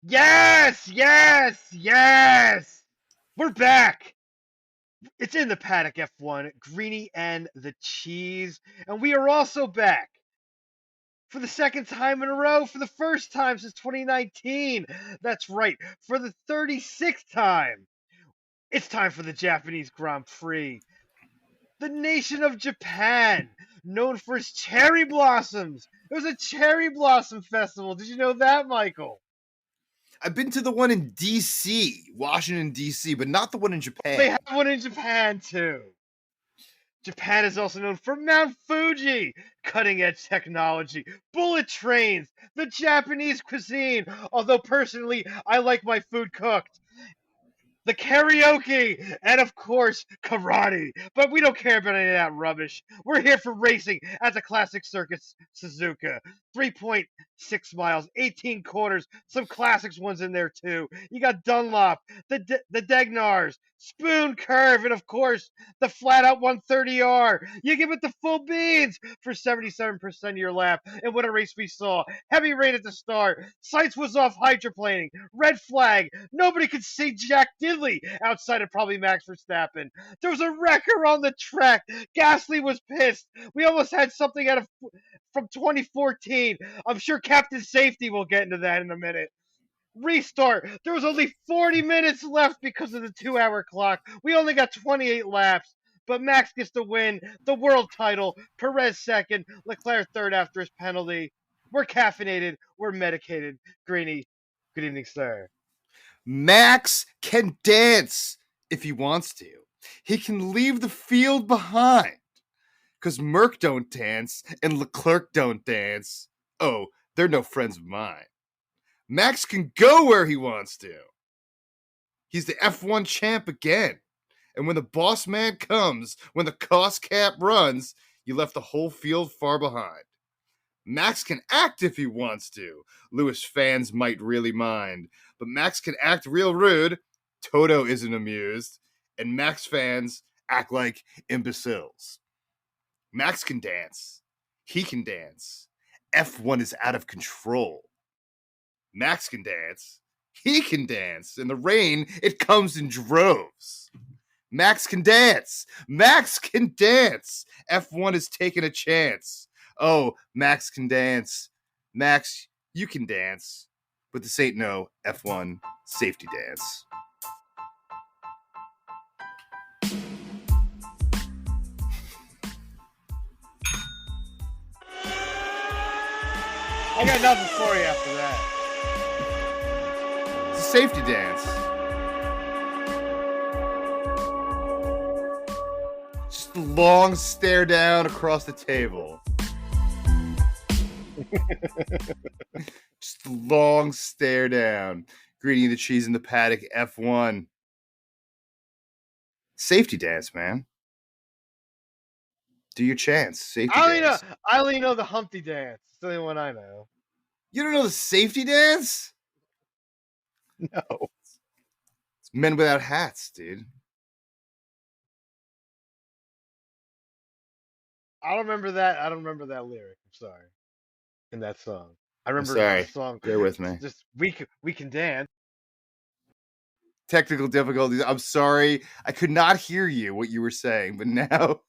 Yes, yes, yes. We're back. It's in the paddock F1, Greeny and the Cheese, and we are also back for the second time in a row, for the first time since 2019. That's right, for the 36th time. It's time for the Japanese Grand Prix. The nation of Japan, known for its cherry blossoms. It was a cherry blossom festival. Did you know that, Michael? I've been to the one in D.C., Washington, D.C., but not the one in They Japan. have one in Japan, too. Japan is also known for Mount Fuji, cutting edge technology, bullet trains, the Japanese cuisine, although personally I like my food cooked, the karaoke, and of course, karate. But we don't care about any of that rubbish. We're here for racing at the classic circus Suzuka. 3.6 miles, 18 corners, some classics ones in there too. You got Dunlop, the Degnars, Spoon Curve, and of course, the flat out 130R. You give it the full beans for 77% of your lap. And what a race we saw. Heavy rain at the start. Sights was off hydroplaning. Red flag. Nobody could see Jack Diddley outside of probably Max Verstappen. There was a wrecker on the track. Gasly was pissed. We almost had something out of from 2014. I'm sure Captain Safety will get into that in a minute. Restart. There was only 40 minutes left because of the 2 hour clock. We only got 28 laps. But Max gets the win, the world title, Perez second, Leclerc third after his penalty. We're caffeinated, we're medicated. Greeny, good evening, sir. Max can dance if he wants to. He can leave the field behind. Because Merck don't dance and Leclerc don't dance. Oh, they're no friends of mine. Max can go where he wants to. He's the F1 champ again. And when the boss man comes, when the cost cap runs, you left the whole field far behind. Max can act if he wants to. Lewis fans might really mind. But Max can act real rude. Toto isn't amused. And Max fans act like imbeciles. Max can dance. He can dance. F1 is out of control. Max can dance. He can dance. In the rain, it comes in droves. Max can dance. Max can dance. F1 is taking a chance. Oh, Max can dance. Max, you can dance. But this ain't no F1 safety dance. I got nothing for you after that. It's a safety dance. Just a long stare down across the table. Just a long stare down. Greedy the cheese in the paddock, F1. Safety dance, man. Do your chance. Safety dance. I only know the Humpty dance. It's the only one I know. You don't know the safety dance? No. It's men without hats, dude. I don't remember that. I don't remember that lyric. I'm sorry. In that song. I remember sorry. the song. Bear with me. Just we can dance. Technical difficulties. I'm sorry. I could not hear you what you were saying, but now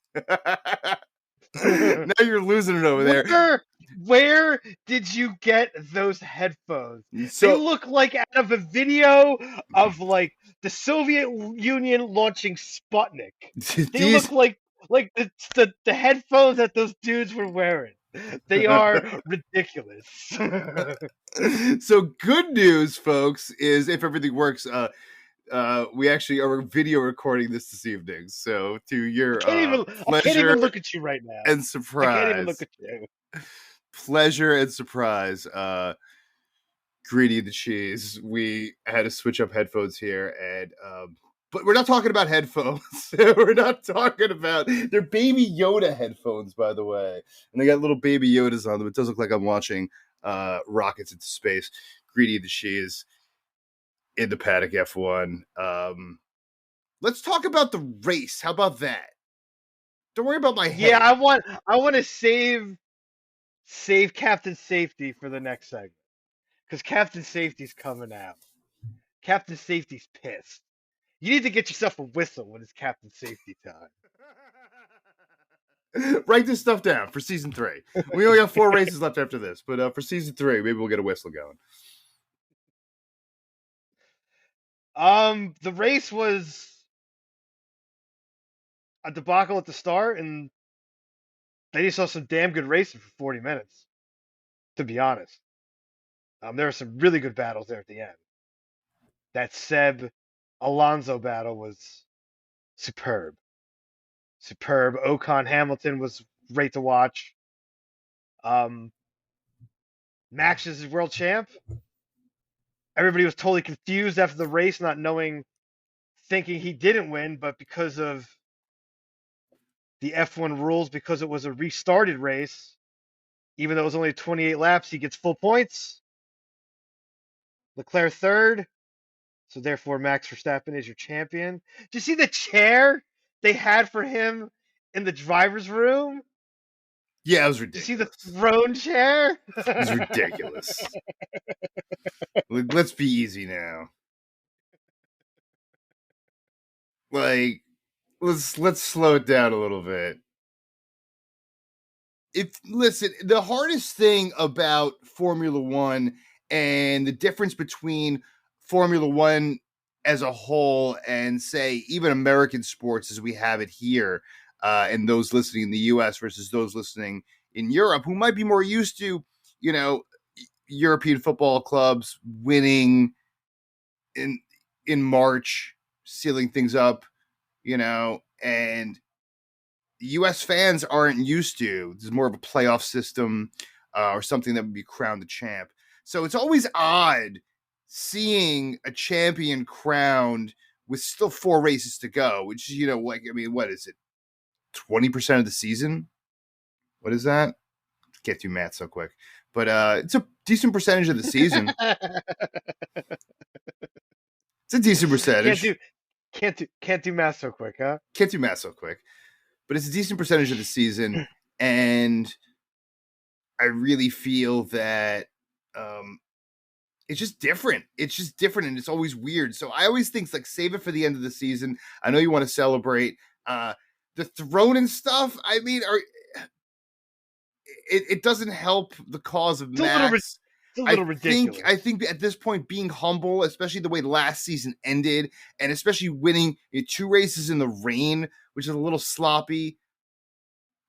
now you're losing it over there. Where did you get those headphones? So, they look like out of a video of like the Soviet Union launching Sputnik. They look like the headphones that those dudes were wearing. They are ridiculous. So good news, folks, is if everything works, we actually are video recording this evening. So to your I can't even look at you right now. And surprise. I can't even look at you. Pleasure and surprise. Greedy the cheese. We had to switch up headphones here, and but we're not talking about headphones. We're not talking about they're Baby Yoda headphones, by the way, and they got little Baby Yodas on them. It does look like I'm watching rockets into space. Greedy the cheese in the paddock F1. Let's talk about the race. How about that? Don't worry about my head. Yeah, I want to save Captain Safety for the next segment. because Captain Safety's coming out. Captain Safety's pissed. You need to get yourself a whistle when it's Captain Safety time. Write this stuff down for season 3. We only have 4 races left after this, but for season 3, maybe we'll get a whistle going. The race was a debacle at the start, and then you saw some damn good racing for 40 minutes, to be honest. There were some really good battles there at the end. That Seb Alonso battle was superb. Superb. Ocon Hamilton was great to watch. Max is world champ. Everybody was totally confused after the race, not knowing, thinking he didn't win, but because of the F1 rules, because it was a restarted race, even though it was only 28 laps, he gets full points. Leclerc third, so therefore Max Verstappen is your champion. Did you see the chair they had for him in the driver's room? Yeah, it was Did you see the ridiculous. throne chair? It was ridiculous. Let's be easy now. Like, let's slow it down a little bit. Listen, the hardest thing about Formula One and the difference between Formula One as a whole and, say, even American sports as we have it here, and those listening in the US versus those listening in Europe who might be more used to, European football clubs winning in March, sealing things up, and U.S. fans aren't used to. There's more of a playoff system or something that would be crowned the champ. So it's always odd seeing a champion crowned with still 4 races to go, which, what is it? 20% of the season? What is that? Can't do math so quick. But it's a decent percentage of the season. It's a decent percentage. Can't do math so quick, huh? Can't do math so quick. But it's a decent percentage of the season. And I really feel that it's just different. It's just different, and it's always weird. So I always think, save it for the end of the season. I know you want to celebrate the throne and stuff. I mean, it doesn't help the cause of Max. It's a little ridiculous. I think at this point, being humble, especially the way last season ended, and especially winning 2 races in the rain, which is a little sloppy.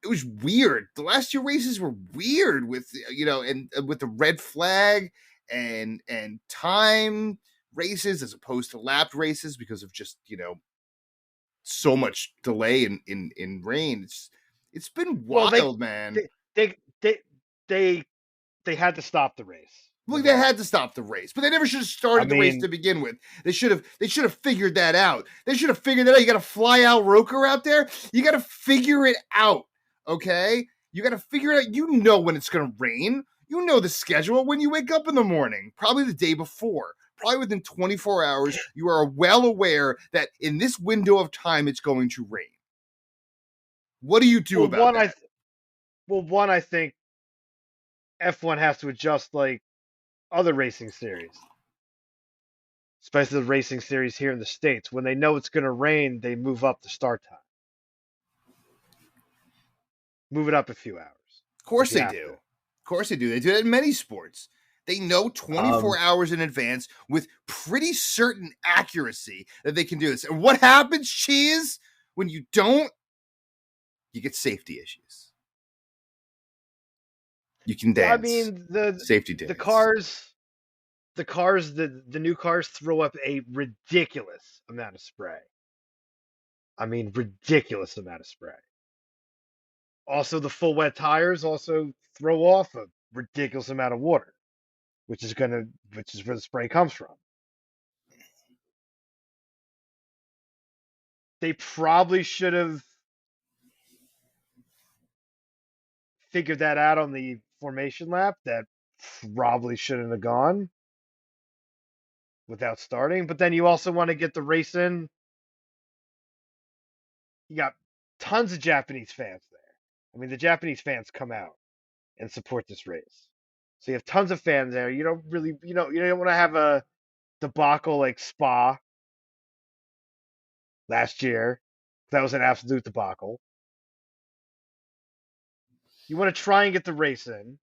It was weird. The last 2 races were weird with, and with the red flag and time races as opposed to lapped races because of just, so much delay in rain. It's been wild, man. They had to stop the race. Look, they had to stop the race, but they never should have started the race to begin with. They should have figured that out. They should have figured that out. You got to fly Al Roker out there. You got to figure it out. Okay, you got to figure it out. You know when it's going to rain. You know the schedule when you wake up in the morning, probably the day before, probably within 24 hours. You are well aware that in this window of time, it's going to rain. What do you do about that? One, I think F1 has to adjust like other racing series, especially the racing series here in the States. When they know it's going to rain, they move up the start time. Move it up a few hours. Of course they do. Of course they do. They do that in many sports. They know 24 hours in advance with pretty certain accuracy that they can do this. And what happens, Cheese, when you don't? You get safety issues. You can dance. I mean, the safety dance. The new cars throw up a ridiculous amount of spray. I mean, ridiculous amount of spray. Also, the full wet tires also throw off a ridiculous amount of water, which is where the spray comes from. They probably should have figured that out on the formation lap. That probably shouldn't have gone without starting. But then you also want to get the race in. You got tons of Japanese fans there. I mean, the Japanese fans come out and support this race. So you have tons of fans there. You don't really, you don't want to have a debacle like Spa last year. That was an absolute debacle. You want to try and get the race in.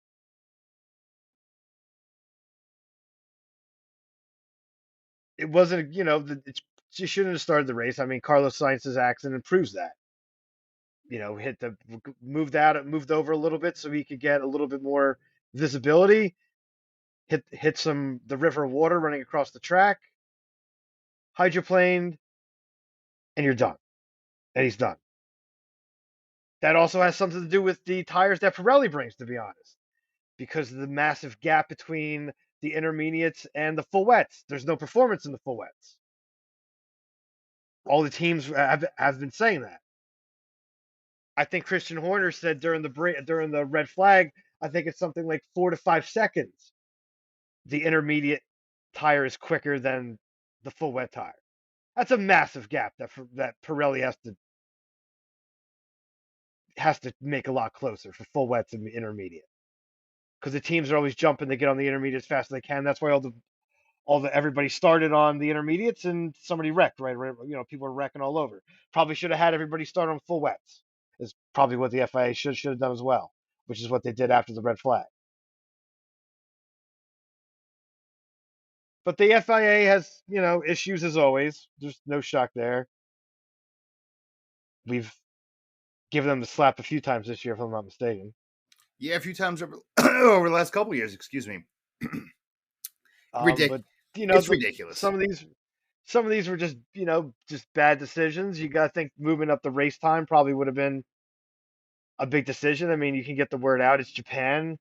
It wasn't, you shouldn't have started the race. I mean, Carlos Sainz's accident proves that. Hit the moved over a little bit so he could get a little bit more visibility. Hit the river of water running across the track. Hydroplaned, and you're done. And he's done. That also has something to do with the tires that Pirelli brings, to be honest, because of the massive gap between the intermediates and the full wets. There's no performance in the full wets. All the teams have been saying that. I think Christian Horner said during the red flag, I think it's something like 4 to 5 seconds. The intermediate tire is quicker than the full wet tire. That's a massive gap that Pirelli has to make a lot closer for full wets and intermediate. Because the teams are always jumping to get on the intermediate as fast as they can. That's why everybody started on the intermediates and somebody wrecked, right? People are wrecking all over. Probably should have had everybody start on full wets. Is probably what the FIA should have done as well, which is what they did after the red flag. But the FIA has, issues as always. There's no shock there. We've given them the slap a few times this year, if I'm not mistaken. Yeah, a few times over the last couple of years. Excuse me. But it's ridiculous. Some of these were just bad decisions. You got to think moving up the race time probably would have been a big decision. I mean, you can get the word out. It's Japan,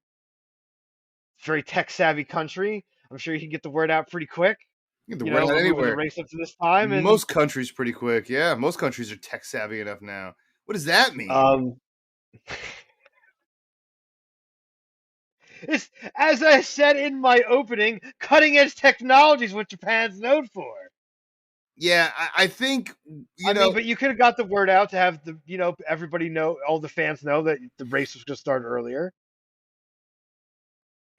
very tech savvy country. I'm sure you can get the word out pretty quick. Get the word out anywhere. Moving the race up to this time, and most countries pretty quick. Yeah, most countries are tech savvy enough now. What does that mean? It's, as I said in my opening, cutting edge technology is what Japan's known for. Yeah, I think but you could have got the word out to have everybody know, all the fans know that the race was going to start earlier.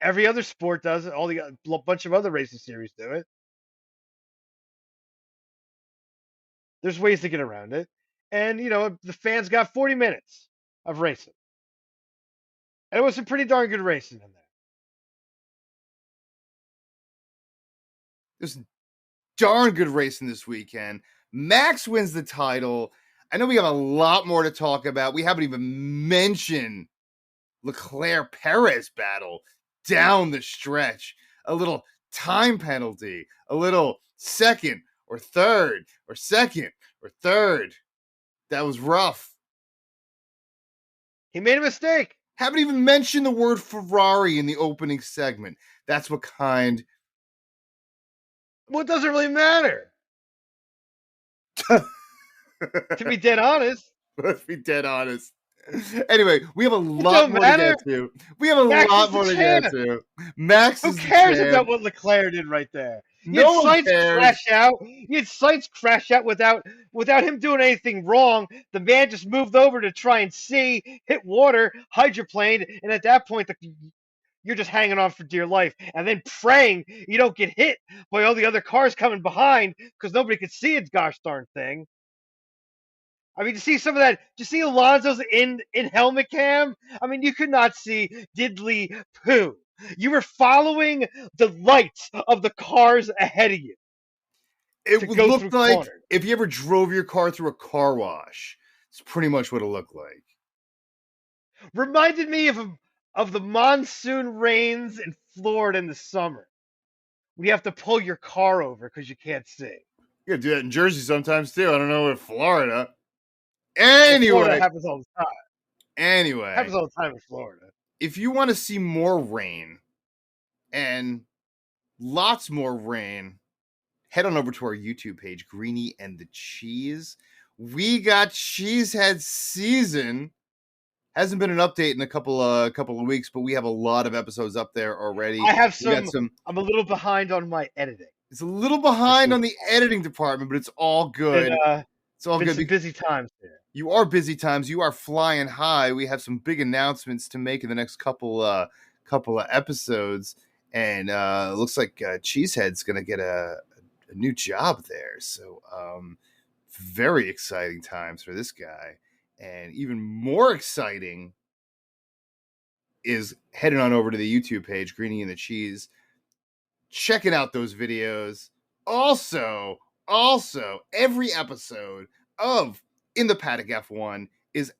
Every other sport does it. A bunch of other racing series do it. There's ways to get around it, and the fans got 40 minutes of racing, and it was some pretty darn good racing in there. There's darn good racing this weekend. Max wins the title. I know we have a lot more to talk about. We haven't even mentioned Leclerc Perez battle down the stretch. A little time penalty, a little second or third. That was rough. He made a mistake. Haven't even mentioned the word Ferrari in the opening segment. That's what kind. Well, it doesn't really matter. To be dead honest. Let's be dead honest. Anyway, we have a lot more to get to. Max Who cares about what Leclerc did right there? No one cares. You had Sainz crash out without him doing anything wrong. The man just moved over to try and see, hit water, hydroplaned, and at that point, you're just hanging on for dear life, and then praying you don't get hit by all the other cars coming behind because nobody could see a gosh darn thing. I mean, to see some of that, to see Alonso's in helmet cam, I mean, you could not see diddly poo. You were following the lights of the cars ahead of you. It looked like corners. If you ever drove your car through a car wash, it's pretty much what it looked like. Reminded me of the monsoon rains in Florida in the summer. We have to pull your car over because you can't see. You gotta do that in Jersey sometimes too. I don't know in Florida. Anyway, Florida happens all the time. Anyway, it happens all the time in Florida. If you want to see more rain and lots more rain, head on over to our YouTube page, Greeny and the Cheese. We got Cheesehead season. Hasn't been an update in a couple of weeks, but we have a lot of episodes up there already. I have some. I'm a little behind on my editing. It's a little behind on the editing department, but it's all good. It's all good. Busy times there. You are busy times. You are flying high. We have some big announcements to make in the next couple couple of episodes, and looks like Cheesehead's going to get a new job there. So very exciting times for this guy. And even more exciting is heading on over to the YouTube page, Greeny and the Cheese, checking out those videos. Also, every episode of In the Paddock F1 is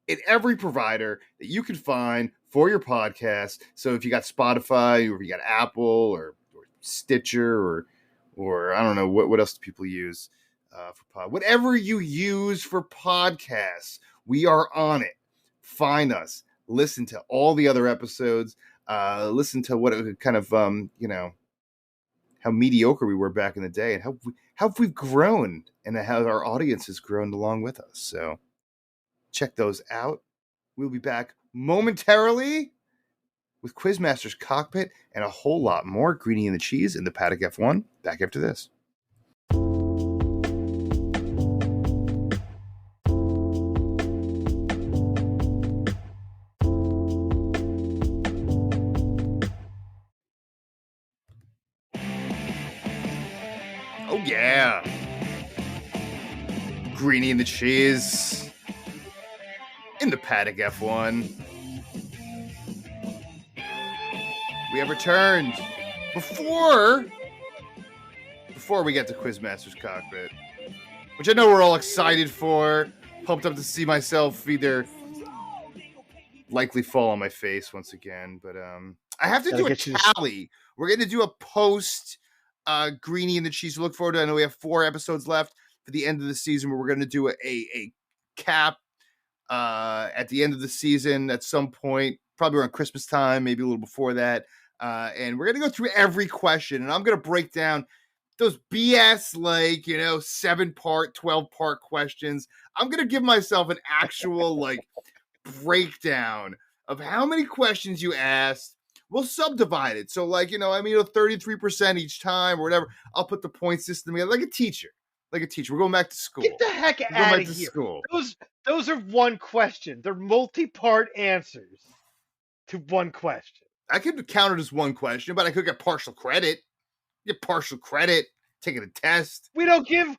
in every provider that you can find for your podcast. So if you got Spotify, or if you got Apple, or Stitcher, or I don't know, what else do people use for pod? Whatever you use for podcasts, we are on it. Find us. Listen to all the other episodes. Listen to what kind of, how mediocre we were back in the day, and how we've grown, and how our audience has grown along with us. So check those out. We'll be back momentarily with Quizmaster's Cockpit and a whole lot more. Greeny and the Cheese in the Paddock F1. Back after this. Oh, yeah. Greeny and the Cheese in the Paddock F1. We have returned before we get to Quizmaster's Cockpit, which I know we're all excited for. Pumped up to see myself either likely fall on my face once again, but I have to do a tally. We're going to do a post Greeny and the Cheese. Look forward to. I know we have 4 episodes left for the end of the season, where we're going to do a cap at the end of the season at some point, probably around Christmas time, maybe a little before that. And we're going to go through every question, and I'm going to break down those BS, 7-part, 12-part questions. I'm going to give myself an actual, breakdown of how many questions you asked. We'll subdivide it. So, 33% each time or whatever. I'll put the point system together like a teacher. We're going back to school. Get the heck out of here. School. Those are one question. They're multi-part answers to one question. I could count it as one question, but I could get partial credit. Get partial credit, taking a test. We don't give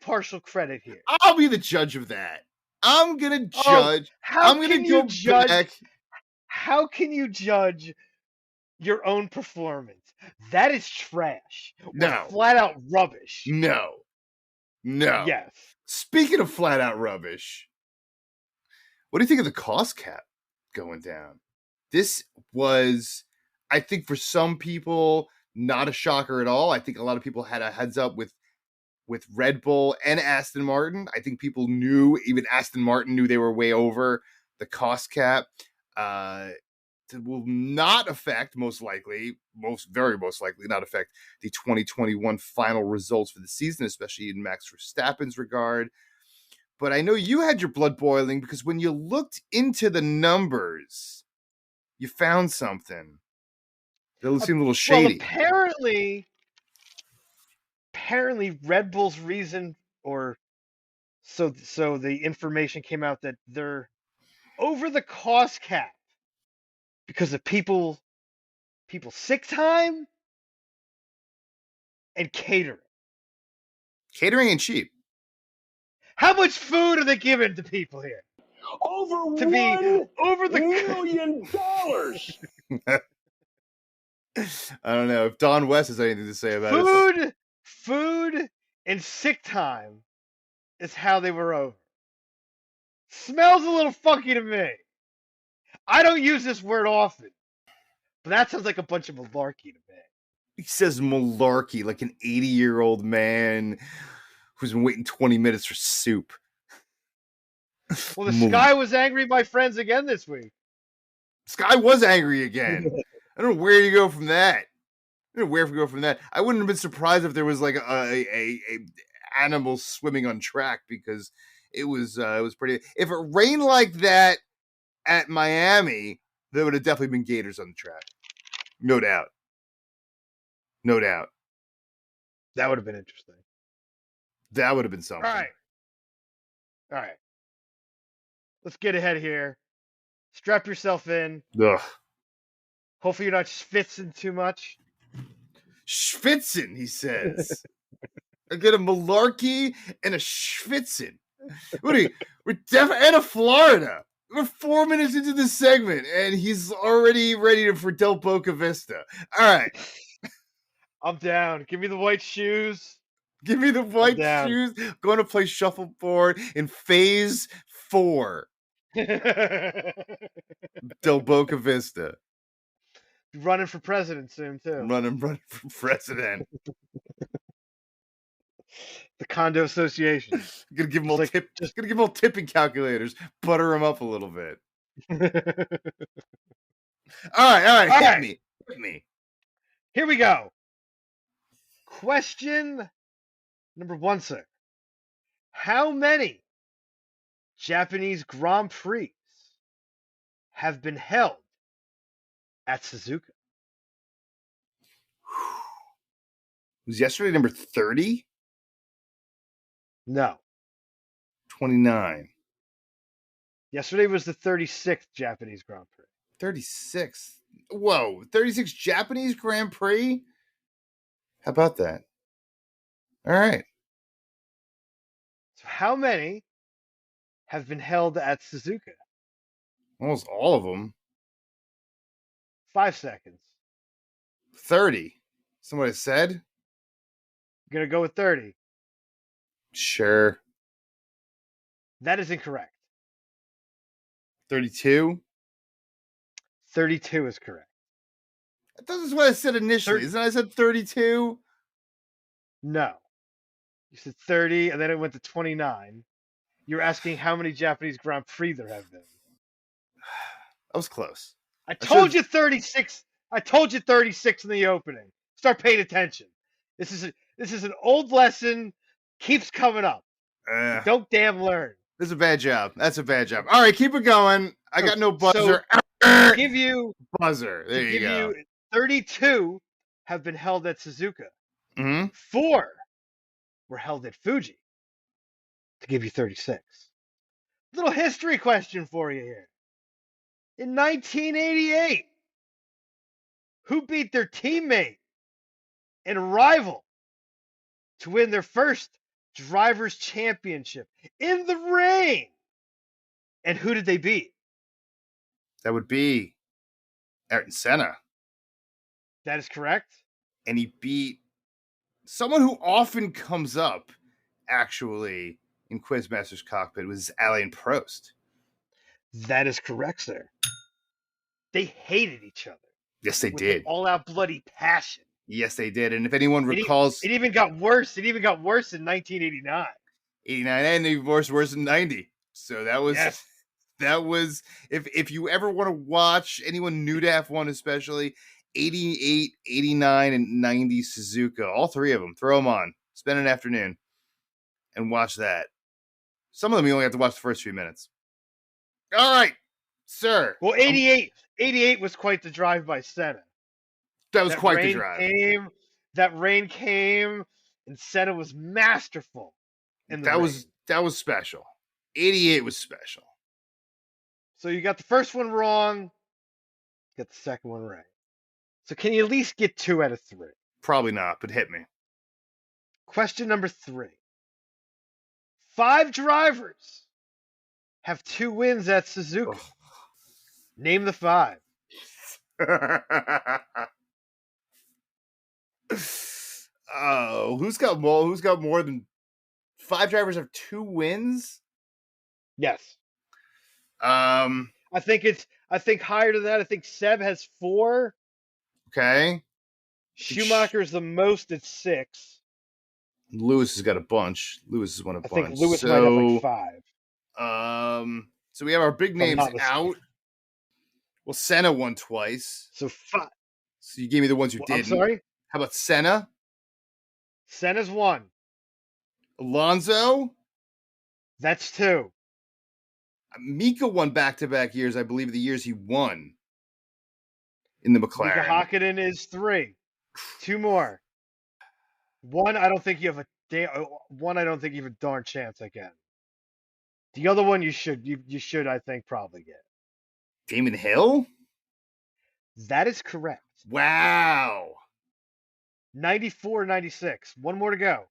partial credit here. I'll be the judge of that. I'm gonna judge. I'm gonna go back. How can you judge your own performance? That is trash. No. Flat out rubbish. No. Yes. Speaking of flat out rubbish, what do you think of the cost cap going down? This was, I think, for some people, not a shocker at all. I think a lot of people had a heads up with Red Bull and Aston Martin. I think people knew, even Aston Martin knew they were way over the cost cap. It will not affect, very most likely not affect the 2021 final results for the season, especially in Max Verstappen's regard. But I know you had your blood boiling, because when you looked into the numbers, you found something that seemed a little shady. Well, apparently Red Bull's reason, or so the information came out, that they're over the cost cap because of people sick time and catering. Catering ain't cheap. How much food are they giving to people here? Over $1 million. I don't know if Don West has anything to say about it. Food and sick time is how they were over. Smells a little funky to me. I don't use this word often, but that sounds like a bunch of malarkey to me. He says malarkey like an 80-year-old man who's been waiting 20 minutes for soup. Well, the Sky was angry at my friends again this week. Sky was angry again. I don't know where you go from that. I wouldn't have been surprised if there was like a animal swimming on track, because it was pretty. If it rained like that at Miami, there would have definitely been gators on the track. No doubt. That would have been interesting. That would have been something. All right. Let's get ahead here. Strap yourself in. Ugh. Hopefully you're not schwitzing too much. Schwitzen, he says. I get a malarkey and a schwitzen. What are you? And a Florida. We're 4 minutes into this segment, and he's already ready for Del Boca Vista. All right. I'm down. Give me the white shoes. Give me the white shoes. Going to play shuffleboard in phase 4. Del Boca Vista. Running for president soon, too. Running for president. The condo association. Gonna give them all gonna give them all tipping calculators. Butter them up a little bit. All right. Hit me. Here we go. Question number 1, sir. How many Japanese Grand Prix have been held at Suzuka? Was yesterday number 30? No. 29. Yesterday was the 36th Japanese Grand Prix. 36. Whoa, 36 Japanese Grand Prix? How about that? All right. So how many have been held at Suzuka? Almost all of them. 5 seconds. 30. Somebody said? I'm going to go with 30. Sure. That is incorrect. 32? 32 is correct. I thought that's what I said initially. Isn't I said 32? No. You said 30, and then it went to 29. You're asking how many Japanese Grand Prix there have been. I was close. I told you 36. I told you 36 in the opening. Start paying attention. This is an old lesson. Keeps coming up. Don't damn learn. This is a bad job. That's a bad job. All right, keep it going. I got no buzzer. So give you buzzer. There you go. 32 have been held at Suzuka. 4 were held at Fuji. To give you 36. Little history question for you here. In 1988, who beat their teammate and rival to win their first Drivers' Championship in the rain? And who did they beat? That would be Ayrton Senna. That is correct. And he beat someone who often comes up, actually, in Quizmaster's cockpit, was Alain Prost. That is correct, sir. They hated each other. Yes, they did. All-out bloody passion. Yes, they did. And if anyone recalls... It even got worse. It even got worse in 1989. 89 and even worse in 90. So that was... Yes. That was... If you ever want to watch, anyone new to F1 especially, 88, 89, and 90 Suzuka, all 3 of them, throw them on. Spend an afternoon and watch that. Some of them you only have to watch the first few minutes. All right, sir. Well, 88 was quite the drive by Senna. That was quite the drive. That rain came, and Senna was masterful. That was special. 88 was special. So you got the first one wrong. You got the second one right. So can you at least get 2 out of 3? Probably not, but hit me. Question number 3. 5 drivers have 2 wins at Suzuka. Oh. Name the 5. Oh, who's got more than 5 drivers have 2 wins? Yes. I think higher than that. I think Seb has 4. Okay. Schumacher's the most at 6. Lewis has got a bunch. Lewis has won a bunch. I think Lewis might have like 5. So we have our big names out. Well, Senna won twice. So 5. So you gave me the ones who didn't. I'm sorry? How about Senna? Senna's 1. Alonso? That's 2. Mika won back-to-back years, I believe, the years he won in the McLaren. Mika Hakkinen is 3. 2 more. 1, I don't think you have a darn chance again. The other one you should, I think, probably get. Damon Hill? That is correct. Wow. 94, 96. One more to go.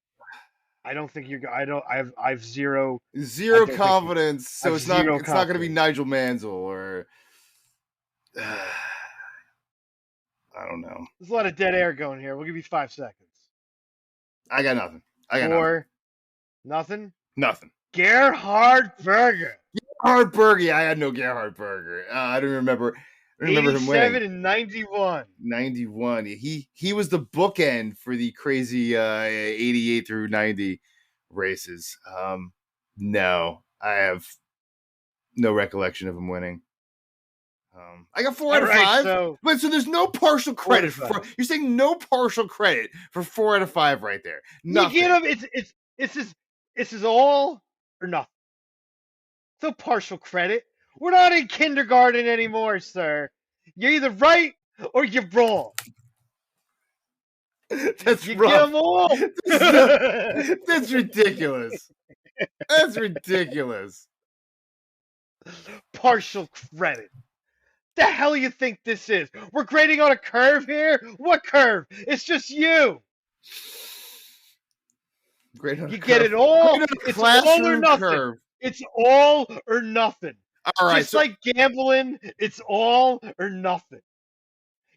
I don't think you're. I have zero. Zero don't think you- confidence. I So have it's not zero going to be confidence. Nigel Mansell or I don't know. There's a lot of dead air going here. We'll give you 5 seconds. I got nothing. 4, nothing. Nothing. Gerhard Berger. Gerhard Berger. Yeah, I had no Gerhard Berger. I don't remember. I don't remember him 87 winning. and 91. 91. He was the bookend for the crazy 88 through 90 races. No, I have no recollection of him winning. I got 4 out of 5. So there's no partial credit for. You're saying no partial credit for 4 out of 5 right there. Nothing. You get him. It's just all or nothing. So partial credit. We're not in kindergarten anymore, sir. You're either right or you're wrong. That's you rough. get them all. That's ridiculous. That's ridiculous. Partial credit. The hell you think this is? We're grading on a curve here? What curve? It's just you. You get it all. It's all or nothing. Curve. It's all or nothing. All right. Just like gambling, it's all or nothing.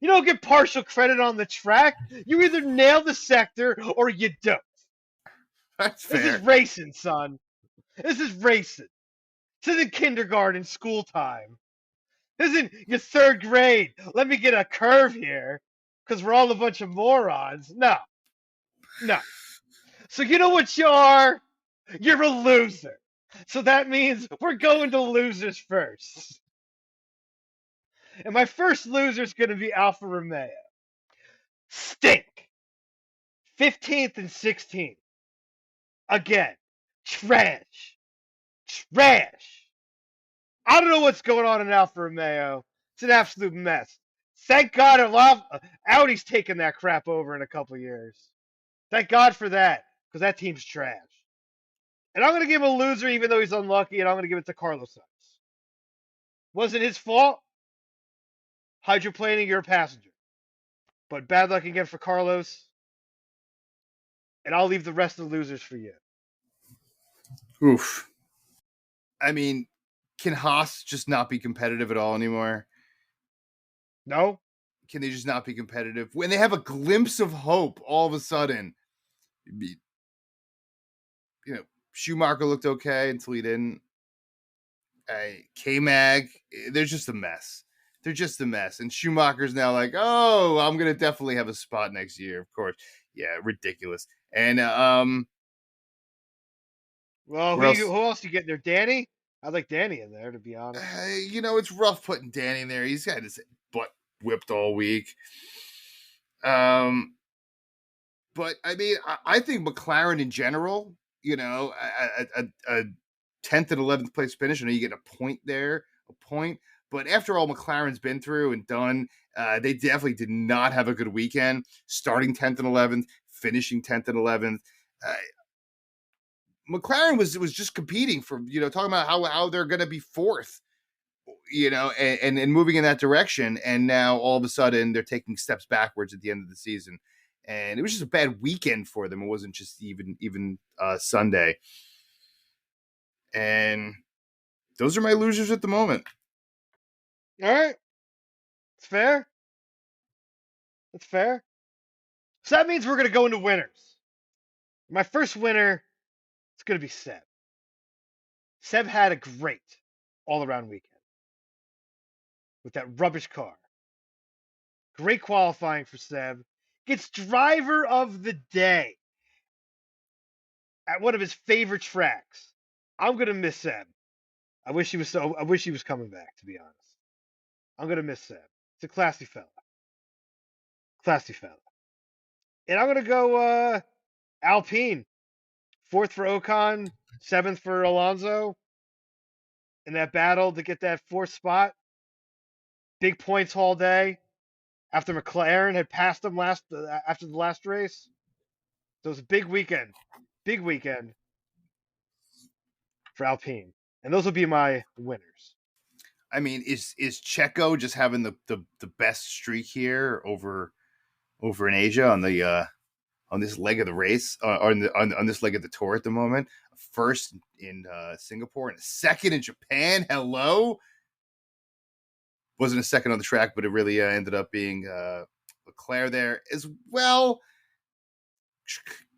You don't get partial credit on the track. You either nail the sector or you don't. That's fair. This is racing, son. This is racing. This isn't kindergarten school time. This isn't your 3rd grade. Let me get a curve here because we're all a bunch of morons. No. So you know what you are? You're a loser. So that means we're going to losers first. And my first loser is going to be Alfa Romeo. Stink. 15th and 16th. Again. Trash. I don't know what's going on in Alfa Romeo. It's an absolute mess. Thank God Audi's taking that crap over in a couple of years. Thank God for that, because that team's trash. And I'm going to give him a loser even though he's unlucky, and I'm going to give it to Carlos Sainz. Wasn't his fault. Hydroplaning, you're a passenger. But bad luck again for Carlos. And I'll leave the rest of the losers for you. Oof. I mean, can Haas just not be competitive at all anymore? No. Can they just not be competitive? When they have a glimpse of hope, all of a sudden, Schumacher looked okay until he didn't. K-Mag, they're just a mess. They're just a mess. And Schumacher's now like, oh, I'm going to definitely have a spot next year, of course. Yeah, ridiculous. And, well, who else do you get there? Danny? I'd like Danny in there, to be honest. It's rough putting Danny in there. He's got his butt whipped all week. But, I mean, I think McLaren in general, a 10th and 11th place finish. I know you get a point there, But after all McLaren's been through and done, they definitely did not have a good weekend. Starting 10th and 11th, finishing 10th and 11th. McLaren was just competing for, talking about how they're going to be 4th, and moving in that direction. And now all of a sudden they're taking steps backwards at the end of the season. And it was just a bad weekend for them. It wasn't just even Sunday. And those are my losers at the moment. All right. It's fair. That's fair. So that means we're going to go into winners. My first winner is going to be Seb. Seb had a great all-around weekend with that rubbish car. Great qualifying for Seb. Gets driver of the day at one of his favorite tracks. I'm going to miss Seb. I wish he was coming back, to be honest. I'm going to miss Seb. It's a classy fella. And I'm going to go Alpine. 4th for Ocon, 7th for Alonso. In that battle to get that 4th spot. Big points all day. After McLaren had passed them after the last race. So it was a big weekend. Big weekend for Alpine. And those will be my winners. I mean, is Checo just having the best streak here over in Asia on this leg of the race, on this leg of the tour at the moment? First in Singapore and second in Japan. Hello, wasn't a second on the track, but it really ended up being Leclerc there as well.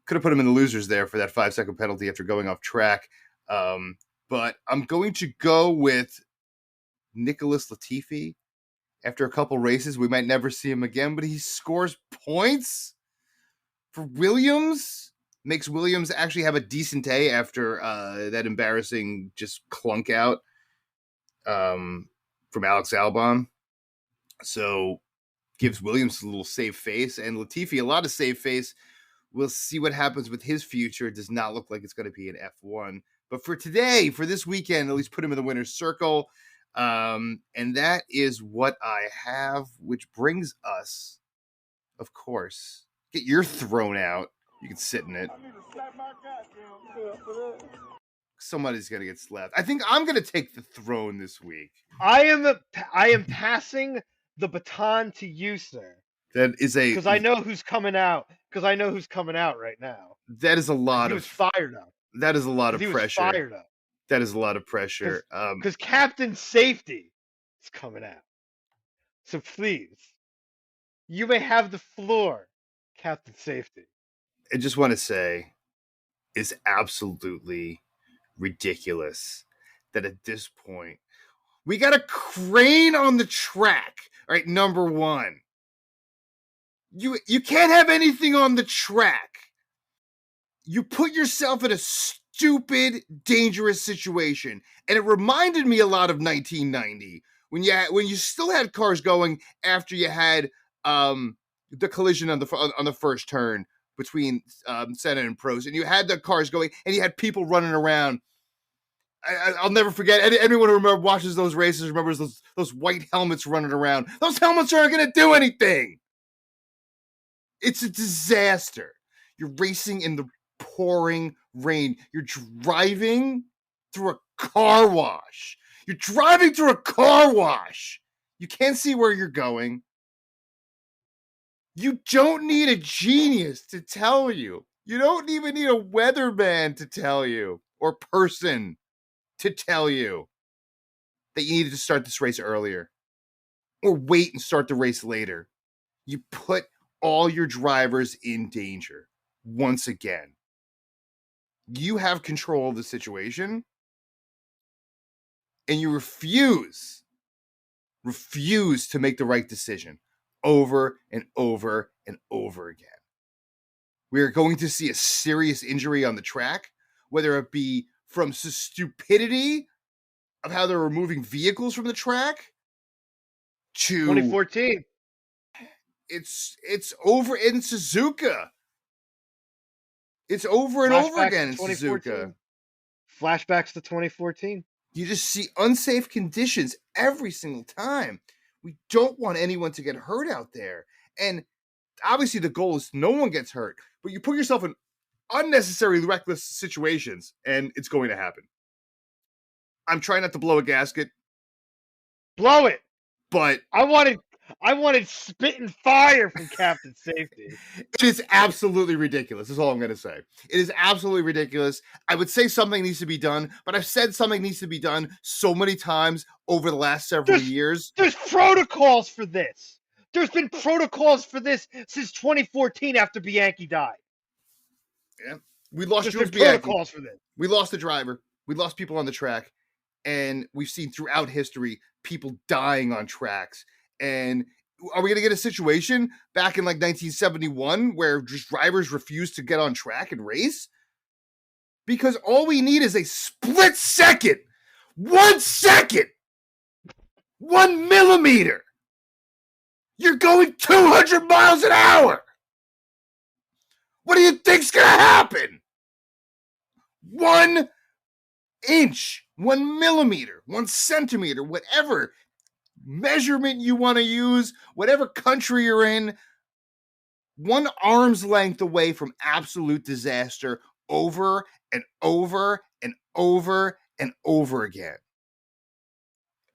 Could have put him in the losers there for that 5-second penalty after going off track. But I'm going to go with Nicholas Latifi. After a couple races, we might never see him again, but he scores points for Williams. Makes Williams actually have a decent day after that embarrassing just clunk out from Alex Albon. So gives Williams a little save face, and Latifi a lot of save face. We'll see what happens with his future. It does not look like it's going to be an F1. But for today, for this weekend, at least put him in the winner's circle. And that is what I have, which brings us, of course, get your throne out. You can sit in it. Somebody's going to get slapped. I think I'm going to take the throne this week. I am passing the baton to you, sir. That is a... Because I know who's coming out. Because I know who's coming out right now. That is a lot of... He was fired up. That is a lot of he pressure. Was fired up. That is a lot of pressure. Because Captain Safety is coming out. So please, you may have the floor, Captain Safety. I just want to say, it's absolutely ridiculous that at this point, we got a crane on the track. All right, number one. You can't have anything on the track. You put yourself in a stupid, dangerous situation. And it reminded me a lot of 1990 when you still had cars going after you had the collision on the first turn between Senna and Prost, and you had the cars going, and you had people running around. I'll never forget. Anyone who watches those races remembers those white helmets running around. Those helmets aren't going to do anything. It's a disaster. You're racing in the pouring rain. You're driving through a car wash. You can't see where you're going. You don't need a genius to tell you. You don't even need a weatherman to tell you, or person to tell you that you needed to start this race earlier or wait and start the race later. You put all your drivers in danger once again. You have control of the situation, and you refuse to make the right decision over and over and over again. We are going to see a serious injury on the track, whether it be from stupidity of how they're removing vehicles from the track to 2014. It's over in Suzuka. It's over and over again in Suzuka. Flashbacks to 2014. You just see unsafe conditions every single time. We don't want anyone to get hurt out there. And obviously the goal is no one gets hurt. But you put yourself in unnecessary reckless situations, and it's going to happen. I'm trying not to blow a gasket. Blow it! But I wanted spit and fire from Captain Safety. It is absolutely ridiculous, is all I'm going to say. It is absolutely ridiculous. I would say something needs to be done, but I've said something needs to be done so many times over the last several years. There's protocols for this. There's been protocols for this since 2014 after Bianchi died. Yeah. We lost Jules Bianchi. Protocols for this. We lost the driver. We lost people on the track. And we've seen throughout history people dying on tracks. And are we going to get a situation back in like 1971 where just drivers refuse to get on track and race? Because all we need is a split second. 1 second. 1 millimeter. You're going 200 miles an hour. What do you think's going to happen? 1 inch, 1 millimeter, 1 centimeter, whatever measurement you want to use, whatever country you're in, 1 arm's length away from absolute disaster over and over and over and over again.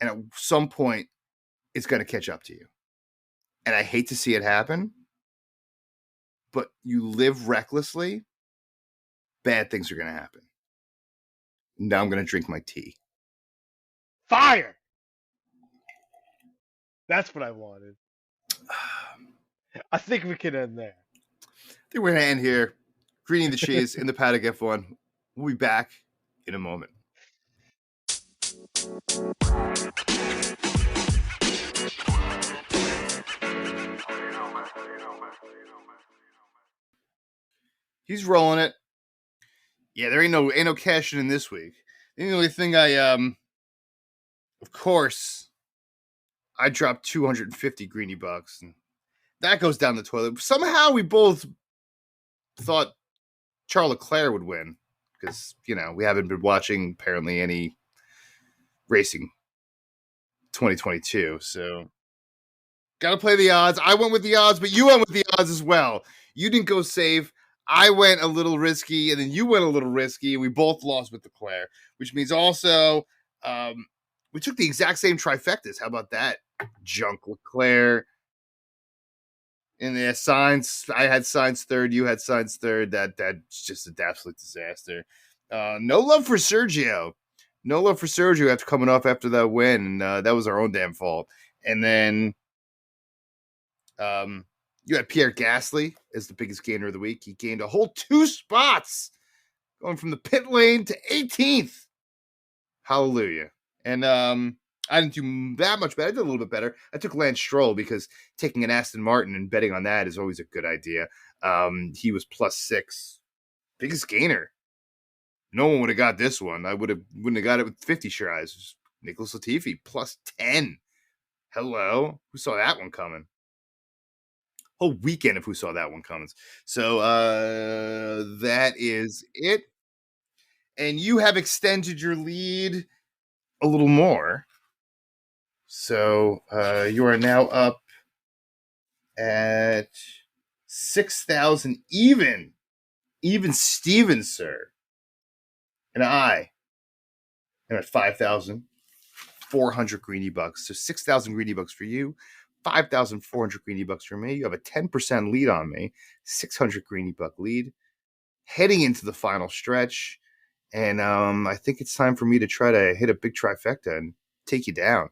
And at some point, it's going to catch up to you. And I hate to see it happen, but you live recklessly, bad things are going to happen. Now I'm going to drink my tea. Fire! That's what I wanted. I think we can end there. I think we're going to end here. Greeny the cheese in the paddock F1. We'll be back in a moment. He's rolling it. Yeah, there ain't no cashing in this week. The only thing of course, I dropped 250 greeny bucks, and that goes down the toilet. Somehow we both thought Charles Leclerc would win because, we haven't been watching apparently any racing 2022. So got to play the odds. I went with the odds, but you went with the odds as well. You didn't go safe. I went a little risky, and then you went a little risky, and we both lost with Leclerc, which means also we took the exact same trifectas. How about that? Junk Leclerc. And the Sainz, I had Sainz third, you had Sainz third. That's just an absolute disaster. No love for Sergio. No love for Sergio after coming off after that win. And that was our own damn fault. And then you had Pierre Gasly as the biggest gainer of the week. He gained a whole 2 spots, going from the pit lane to 18th. Hallelujah. And I didn't do that much better. I did a little bit better. I took Lance Stroll because taking an Aston Martin and betting on that is always a good idea. He was +6. Biggest gainer. No one would have got this one. I wouldn't have got it with 50 tries. Nicholas Latifi, +10. Hello. Who saw that one coming? Whole weekend of who saw that one coming. So that is it. And you have extended your lead a little more. So you are now up at 6,000 even Stevens, sir. And I am at 5,400 greeny bucks. So 6,000 greeny bucks for you, 5,400 greeny bucks for me. You have a 10% lead on me, 600 greeny buck lead, heading into the final stretch. And I think it's time for me to try to hit a big trifecta and take you down.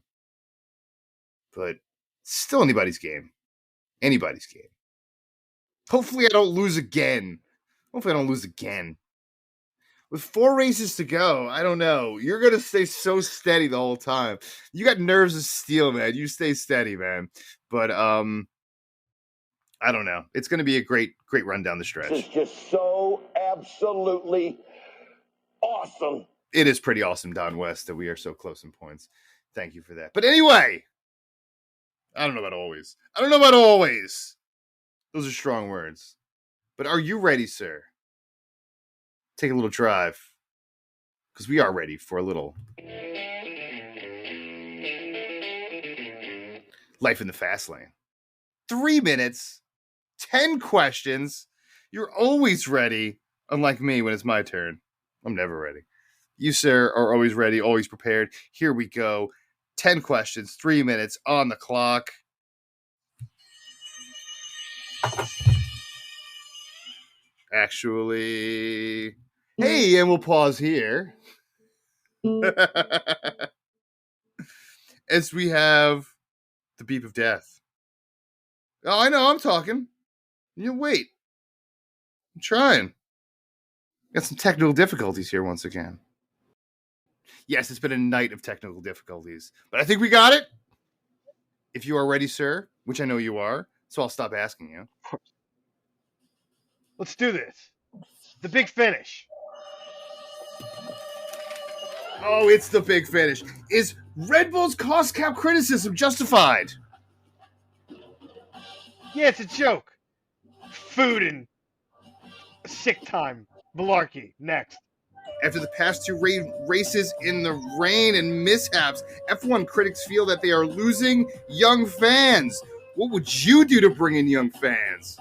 But still anybody's game. Anybody's game. Hopefully I don't lose again. With 4 races to go, I don't know. You're going to stay so steady the whole time. You got nerves of steel, man. You stay steady, man. But I don't know. It's going to be a great run down the stretch. This is just so absolutely awesome. It is pretty awesome, Don West, that we are so close in points. Thank you for that. But anyway, I don't know about always. Those are strong words. But are you ready, sir? Take a little drive. Because we are ready for a little life in the fast lane. 3 minutes, 10 questions. You're always ready, unlike me when it's my turn. I'm never ready. You, sir, are always ready, always prepared. Here we go. 10 questions, 3 minutes on the clock. Actually, hey, and we'll pause here. As we have the beep of death. Oh, I know, I'm talking. You wait. I'm trying. Got some technical difficulties here once again. Yes, it's been a night of technical difficulties, but I think we got it. If you are ready, sir, which I know you are, so I'll stop asking you. Let's do this. The big finish. Oh, it's the big finish. Is Red Bull's cost cap criticism justified? Yeah, it's a joke. Food and sick time. Malarkey. Next. After the past 2 races in the rain and mishaps, F1 critics feel that they are losing young fans. What would you do to bring in young fans?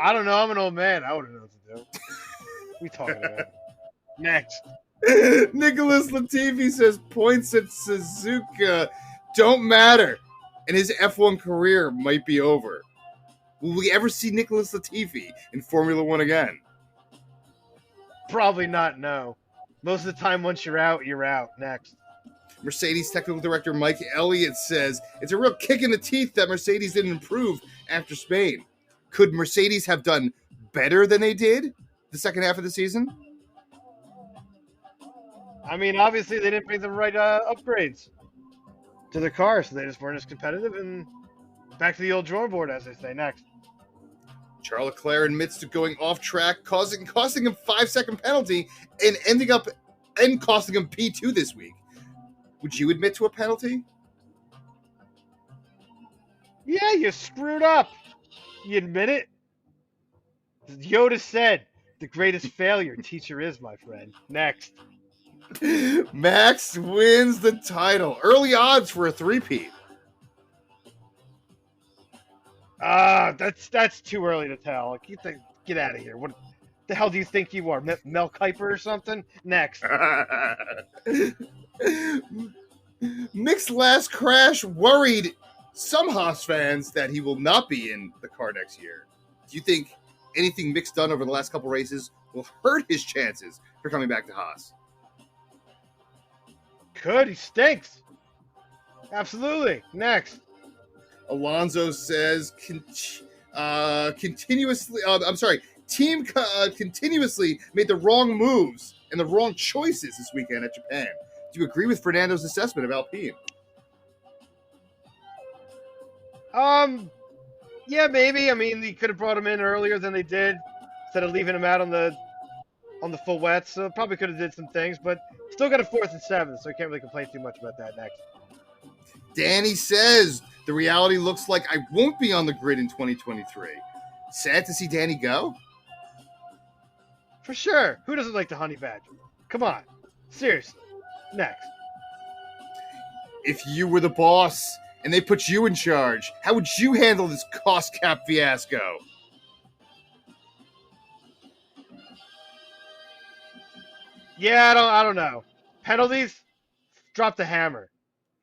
I don't know. I'm an old man. I wouldn't know what to do. What are we talking about? Next. Nicholas Latifi says points at Suzuka don't matter, and his F1 career might be over. Will we ever see Nicholas Latifi in Formula One again? Probably not, no. Most of the time, once you're out, you're out. Next. Mercedes technical director Mike Elliott says it's a real kick in the teeth that Mercedes didn't improve after Spain. Could Mercedes have done better than they did the second half of the season? I mean, obviously, they didn't make the right upgrades to their cars, so they just weren't as competitive. And back to the old drawing board, as they say. Next. Charles Leclerc admits to going off track, costing him 5-second penalty, and costing him P2 this week. Would you admit to a penalty? Yeah, you screwed up. You admit it? Yoda said, the greatest failure teacher is, my friend. Next. Max wins the title. Early odds for a three-peat. That's too early to tell. Like, get out of here. What the hell do you think you are, Mel Kiper or something? Next. Mick's last crash worried some Haas fans that he will not be in the car next year. Do you think anything Mick's done over the last couple races will hurt his chances for coming back to Haas? Could. He stinks. Absolutely. Next. Alonso says team continuously made the wrong moves and the wrong choices this weekend at Japan. Do you agree with Fernando's assessment of Alpine? Yeah, maybe. I mean, they could have brought him in earlier than they did, instead of leaving him out on the full wet. So probably could have did some things, but still got a 4th and 7th, so I can't really complain too much about that. Next. Danny says the reality looks like I won't be on the grid in 2023. Sad to see Danny go. For sure. Who doesn't like the honey badger? Come on. Seriously. Next. If you were the boss and they put you in charge, how would you handle this cost cap fiasco? Yeah, I don't know. Penalties? Drop the hammer.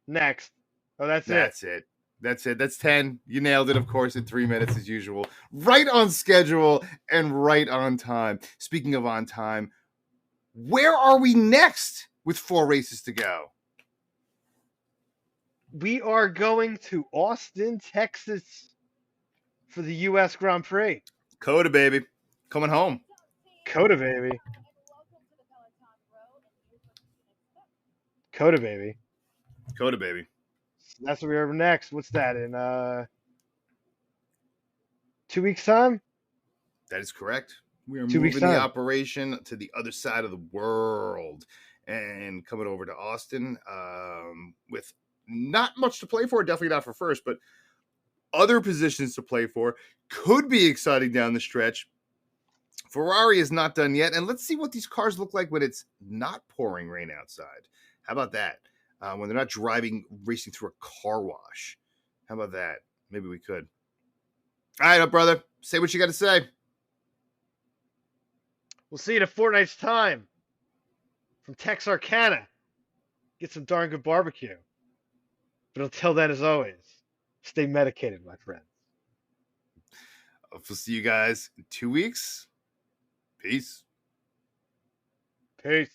Next. Oh, that's it. That's it. That's 10. You nailed it, of course, in 3 minutes as usual. Right on schedule and right on time. Speaking of on time, where are we next with 4 races to go? We are going to Austin, Texas for the U.S. Grand Prix. Coda, baby. Coming home. Coda, baby. Coda, baby. Coda, baby. That's where we are next. What's that, in 2 weeks' time? That is correct. We are 2 weeks' moving the time. operation to the other side of the world and coming over to Austin with not much to play for. Definitely not for first, but other positions to play for. Could be exciting down the stretch. Ferrari is not done yet, and let's see what these cars look like when it's not pouring rain outside. How about that? When they're not racing through a car wash. How about that? Maybe we could. All right, brother. Say what you got to say. We'll see you in a fortnight's time from Texarkana. Get some darn good barbecue. But until then, as always, stay medicated, my friends. We'll see you guys in 2 weeks. Peace. Peace.